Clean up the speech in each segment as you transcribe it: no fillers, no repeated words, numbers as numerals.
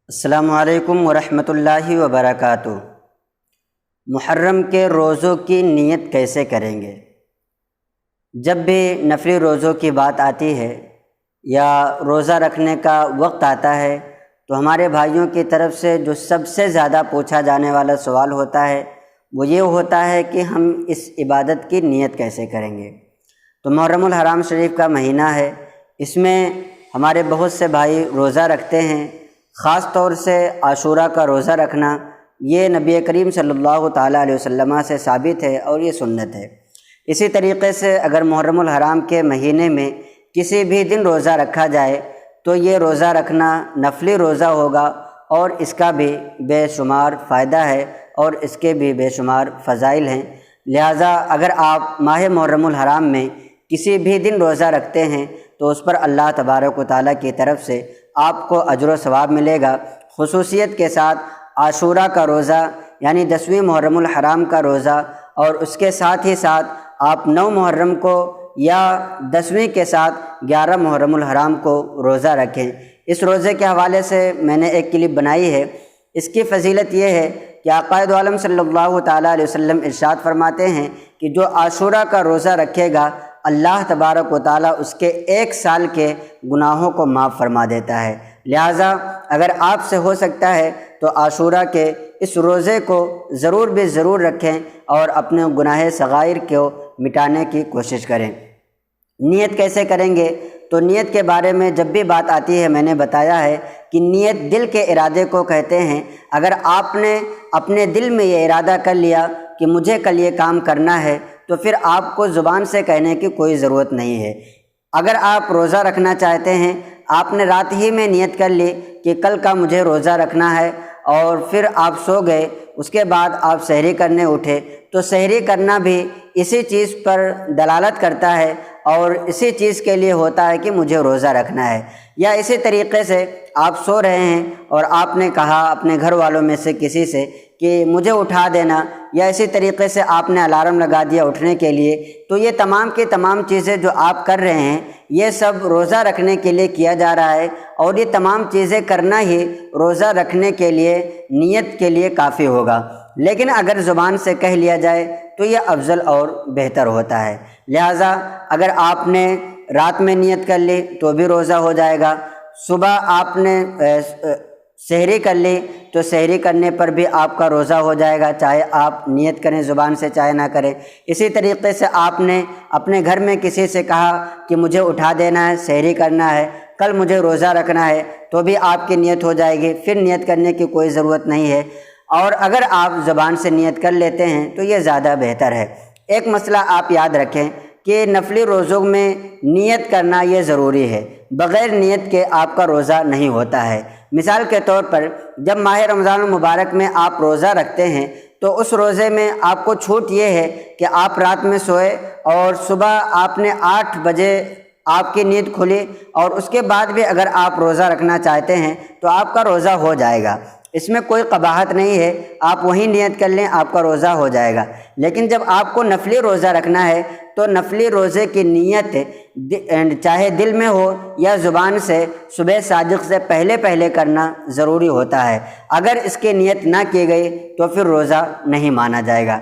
السلام علیکم ورحمۃ اللہ وبرکاتہ۔ محرم کے روزوں کی نیت کیسے کریں گے؟ جب بھی نفلی روزوں کی بات آتی ہے یا روزہ رکھنے کا وقت آتا ہے تو ہمارے بھائیوں کی طرف سے جو سب سے زیادہ پوچھا جانے والا سوال ہوتا ہے وہ یہ ہوتا ہے کہ ہم اس عبادت کی نیت کیسے کریں گے۔ تو محرم الحرام شریف کا مہینہ ہے، اس میں ہمارے بہت سے بھائی روزہ رکھتے ہیں، خاص طور سے عاشورہ کا روزہ رکھنا یہ نبی کریم صلی اللہ تعالیٰ علیہ وسلم سے ثابت ہے اور یہ سنت ہے۔ اسی طریقے سے اگر محرم الحرام کے مہینے میں کسی بھی دن روزہ رکھا جائے تو یہ روزہ رکھنا نفلی روزہ ہوگا اور اس کا بھی بے شمار فائدہ ہے اور اس کے بھی بے شمار فضائل ہیں۔ لہٰذا اگر آپ ماہ محرم الحرام میں کسی بھی دن روزہ رکھتے ہیں تو اس پر اللہ تبارک و تعالیٰ کی طرف سے آپ کو اجر و ثواب ملے گا۔ خصوصیت کے ساتھ عاشورہ کا روزہ یعنی 10ویں محرم الحرام کا روزہ اور اس کے ساتھ ہی ساتھ آپ 9 محرم کو یا 10ویں کے ساتھ 11 محرم الحرام کو روزہ رکھیں۔ اس روزے کے حوالے سے میں نے ایک کلپ بنائی ہے۔ اس کی فضیلت یہ ہے کہ آقا دو عالم صلی اللہ تعالیٰ علیہ وسلم ارشاد فرماتے ہیں کہ جو عاشورہ کا روزہ رکھے گا اللہ تبارک و تعالیٰ اس کے 1 سال کے گناہوں کو معاف فرما دیتا ہے۔ لہٰذا اگر آپ سے ہو سکتا ہے تو عاشورہ کے اس روزے کو ضرور بھی ضرور رکھیں اور اپنے گناہ صغائر کو مٹانے کی کوشش کریں۔ نیت کیسے کریں گے؟ تو نیت کے بارے میں جب بھی بات آتی ہے میں نے بتایا ہے کہ نیت دل کے ارادے کو کہتے ہیں۔ اگر آپ نے اپنے دل میں یہ ارادہ کر لیا کہ مجھے کل یہ کام کرنا ہے تو پھر آپ کو زبان سے کہنے کی کوئی ضرورت نہیں ہے۔ اگر آپ روزہ رکھنا چاہتے ہیں، آپ نے رات ہی میں نیت کر لی کہ کل کا مجھے روزہ رکھنا ہے اور پھر آپ سو گئے، اس کے بعد آپ سحری کرنے اٹھے تو سحری کرنا بھی اسی چیز پر دلالت کرتا ہے اور اسی چیز کے لیے ہوتا ہے کہ مجھے روزہ رکھنا ہے۔ یا اسی طریقے سے آپ سو رہے ہیں اور آپ نے کہا اپنے گھر والوں میں سے کسی سے کہ مجھے اٹھا دینا، یا اسی طریقے سے آپ نے الارم لگا دیا اٹھنے کے لیے، تو یہ تمام کی تمام چیزیں جو آپ کر رہے ہیں یہ سب روزہ رکھنے کے لیے کیا جا رہا ہے اور یہ تمام چیزیں کرنا ہی روزہ رکھنے کے لیے نیت کے لیے کافی ہوگا۔ لیکن اگر زبان سے کہہ لیا جائے تو یہ افضل اور بہتر ہوتا ہے۔ لہٰذا اگر آپ نے رات میں نیت کر لی تو بھی روزہ ہو جائے گا، صبح آپ نے سحری کر لی تو سحری کرنے پر بھی آپ کا روزہ ہو جائے گا، چاہے آپ نیت کریں زبان سے چاہے نہ کریں۔ اسی طریقے سے آپ نے اپنے گھر میں کسی سے کہا کہ مجھے اٹھا دینا ہے، سحری کرنا ہے، کل مجھے روزہ رکھنا ہے، تو بھی آپ کی نیت ہو جائے گی، پھر نیت کرنے کی کوئی ضرورت نہیں ہے۔ اور اگر آپ زبان سے نیت کر لیتے ہیں تو یہ زیادہ بہتر ہے۔ ایک مسئلہ آپ یاد رکھیں کہ نفلی روزوں میں نیت کرنا یہ ضروری ہے، بغیر نیت کے آپ کا روزہ نہیں ہوتا ہے۔ مثال کے طور پر جب ماہ رمضان المبارک میں آپ روزہ رکھتے ہیں تو اس روزے میں آپ کو چھوٹ یہ ہے کہ آپ رات میں سوئے اور صبح آپ نے 8 بجے آپ کی نیند کھلی اور اس کے بعد بھی اگر آپ روزہ رکھنا چاہتے ہیں تو آپ کا روزہ ہو جائے گا، اس میں کوئی قباحت نہیں ہے، آپ وہی نیت کر لیں آپ کا روزہ ہو جائے گا۔ لیکن جب آپ کو نفلی روزہ رکھنا ہے تو نفلی روزے کی نیت چاہے دل میں ہو یا زبان سے صبح صادق سے پہلے کرنا ضروری ہوتا ہے۔ اگر اس کی نیت نہ کی گئی تو پھر روزہ نہیں مانا جائے گا۔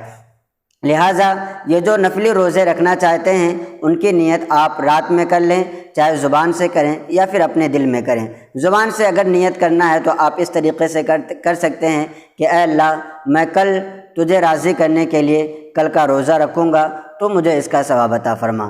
لہٰذا یہ جو نفلی روزے رکھنا چاہتے ہیں ان کی نیت آپ رات میں کر لیں، چاہے زبان سے کریں یا پھر اپنے دل میں کریں۔ زبان سے اگر نیت کرنا ہے تو آپ اس طریقے سے کر سکتے ہیں کہ اے اللہ میں کل تجھے راضی کرنے کے لیے کل کا روزہ رکھوں گا تو مجھے اس کا ثواب عطا فرما۔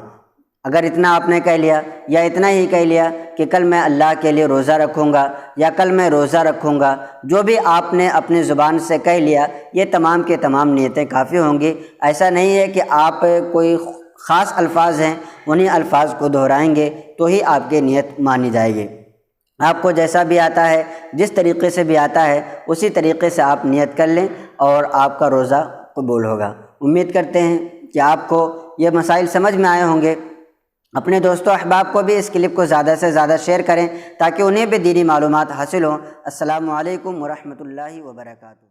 اگر اتنا آپ نے کہہ لیا یا اتنا ہی کہہ لیا کہ کل میں اللہ کے لیے روزہ رکھوں گا یا کل میں روزہ رکھوں گا، جو بھی آپ نے اپنی زبان سے کہہ لیا یہ تمام کے تمام نیتیں کافی ہوں گی۔ ایسا نہیں ہے کہ آپ کوئی خاص الفاظ ہیں انہی الفاظ کو دہرائیں گے تو ہی آپ کی نیت مانی جائے گی۔ آپ کو جیسا بھی آتا ہے، جس طریقے سے بھی آتا ہے اسی طریقے سے آپ نیت کر لیں اور آپ کا روزہ قبول ہوگا۔ امید کرتے ہیں کہ آپ کو یہ مسائل سمجھ میں آئے ہوں گے۔ اپنے دوستوں احباب کو بھی اس کلپ کو زیادہ سے زیادہ شیئر کریں تاکہ انہیں بھی دینی معلومات حاصل ہوں۔ السلام علیکم ورحمۃ اللہ وبرکاتہ۔